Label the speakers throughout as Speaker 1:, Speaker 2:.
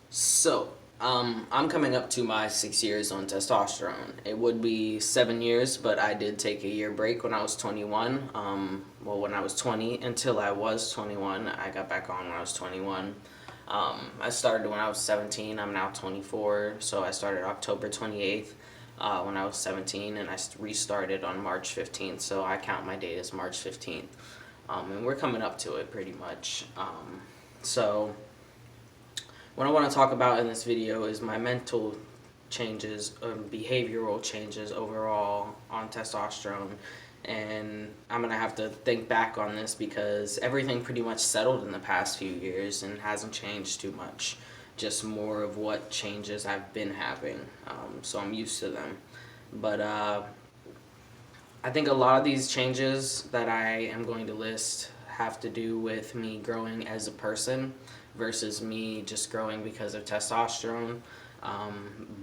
Speaker 1: So, I'm coming up to my 6 years on testosterone. It would be 7 years, but I did take a year break when I was 21. When I was 20 until I was 21. I got back on when I was 21. I started when I was 17. I'm now 24, so I started October 28th when I was 17, and I restarted on March 15th, so I count my date as March 15th. And we're coming up to it pretty much. So what I want to talk about in this video is my mental changes, behavioral changes overall on testosterone. And I'm going to have to think back on this because everything pretty much settled in the past few years and hasn't changed too much. Just more of what changes I've been having. So I'm used to them. But I think a lot of these changes that I am going to list have to do with me growing as a person versus me just growing because of testosterone.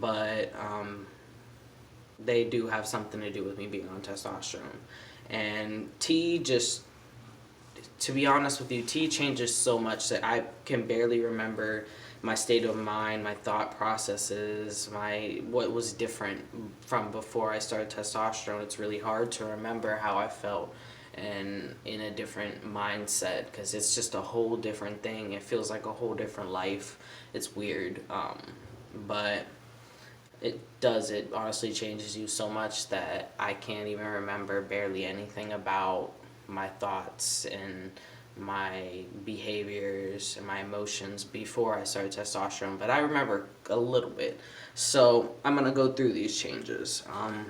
Speaker 1: But they do have something to do with me being on testosterone. And T just, to be honest with you, T changes so much that I can barely remember my state of mind, my thought processes, my what was different from before I started testosterone. It's really hard to remember how I felt and in a different mindset because it's just a whole different thing. It feels like a whole different life. It's weird, but it honestly changes you so much that I can't even remember barely anything about my thoughts and my behaviors and my emotions before I started testosterone, but I remember a little bit. So I'm gonna go through these changes. I'm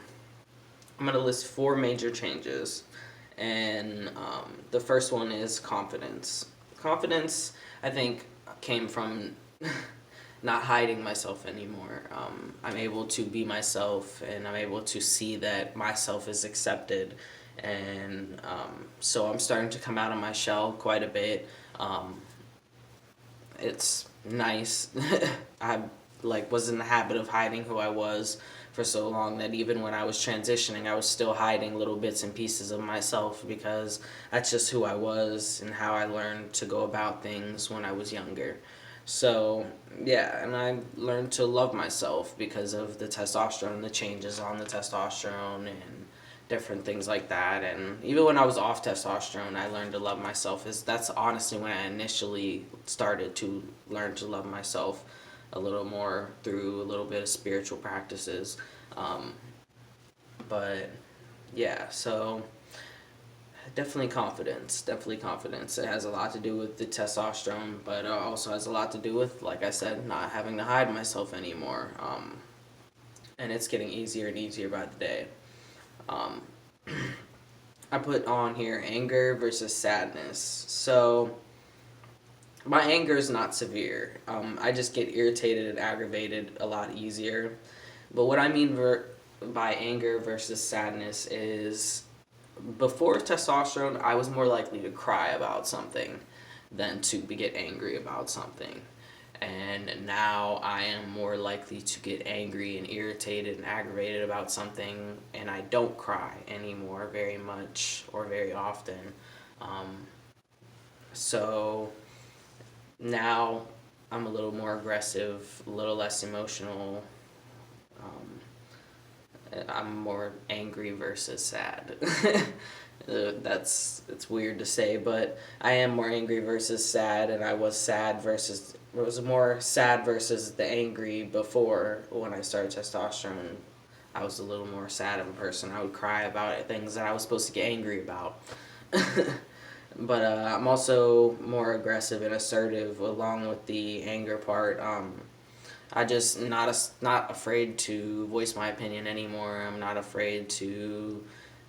Speaker 1: gonna list four major changes, and the first one is confidence. Confidence, I think, came from not hiding myself anymore. I'm able to be myself, and I'm able to see that myself is accepted, and so I'm starting to come out of my shell quite a bit. Um, it's nice. I was in the habit of hiding who I was for so long that even when I was transitioning, I was still hiding little bits and pieces of myself because that's just who I was and how I learned to go about things when I was younger. So, yeah, and I learned to love myself because of the testosterone, the changes on the testosterone, and different things like that. And even when I was off testosterone, I learned to love myself. That's honestly when I initially started to learn to love myself a little more through a little bit of spiritual practices. Um, but yeah, so definitely confidence. Definitely confidence. It has a lot to do with the testosterone, but also has a lot to do with, like I said, not having to hide myself anymore. And it's getting easier and easier by the day. Um, I put on here anger versus sadness. So my anger is not severe. I just get irritated and aggravated a lot easier. But what I mean by anger versus sadness is before testosterone, I was more likely to cry about something than to get angry about something. And now I am more likely to get angry and irritated and aggravated about something, and I don't cry anymore very much or very often. Um, so now I'm a little more aggressive, a little less emotional. I'm more angry versus sad. That's it's weird to say, but I am more angry versus sad, and I was more sad versus the angry before when I started testosterone. I was a little more sad of a person. I would cry about things that I was supposed to get angry about. But I'm also more aggressive and assertive along with the anger part. I just not afraid to voice my opinion anymore. I'm not afraid to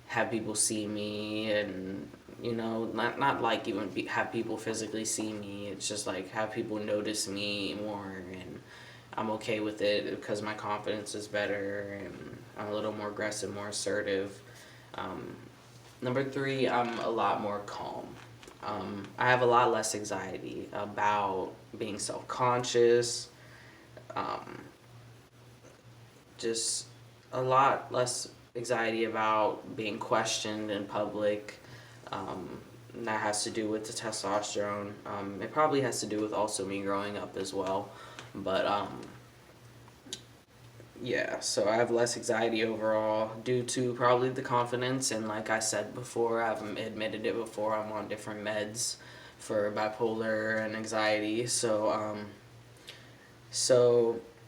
Speaker 1: have people see me, and not like even have people physically see me. It's just like have people notice me more, and I'm okay with it because my confidence is better, and I'm a little more aggressive, more assertive. Um, Number three, I'm a lot more calm. I have a lot less anxiety about being self conscious. Um, just a lot less anxiety about being questioned in public. That has to do with the testosterone. It probably has to do with also me growing up as well. But yeah, so I have less anxiety overall due to probably the confidence, and like I said before, I've admitted it before, I'm on different meds for bipolar and anxiety. So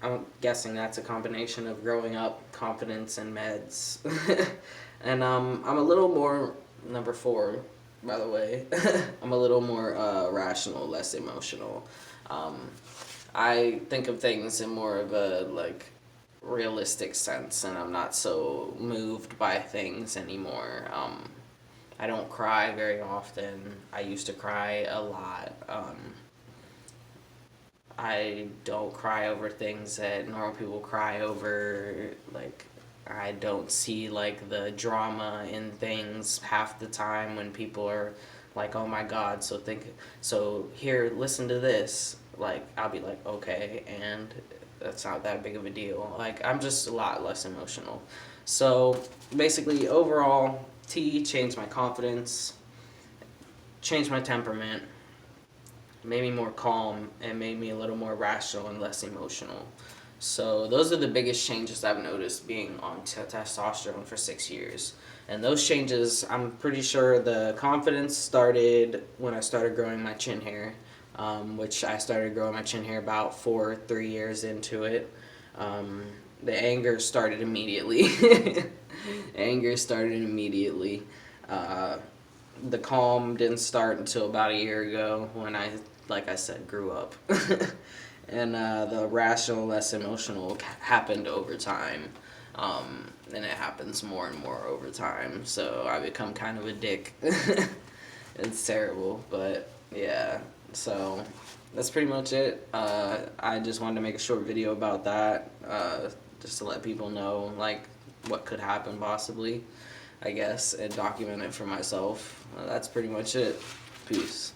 Speaker 1: I'm guessing that's a combination of growing up, confidence, and meds. And I'm a little more, number four, by the way, I'm a little more rational, less emotional. Um, I think of things in more of a like realistic sense, and I'm not so moved by things anymore. I don't cry very often. I used to cry a lot. I don't cry over things that normal people cry over. Like, I don't see like the drama in things half the time when people are like, "Oh my God!" So here, listen to this. Like, I'll be like, "Okay," and that's not that big of a deal. Like, I'm just a lot less emotional. So basically, overall, tea changed my confidence, changed my temperament, made me more calm, and made me a little more rational and less emotional. So those are the biggest changes I've noticed being on testosterone for 6 years. And those changes, I'm pretty sure the confidence started when I started growing my chin hair, which I started growing my chin hair about 3 years into it. Um, the anger started immediately. Anger started immediately. Uh, the calm didn't start until about a year ago when I, like I said, grew up. And the rational, less emotional happened over time. And it happens more and more over time. So I become kind of a dick. It's terrible, but yeah. So that's pretty much it. I just wanted to make a short video about that, just to let people know like what could happen possibly, I guess, and document it for myself. That's pretty much it. Peace.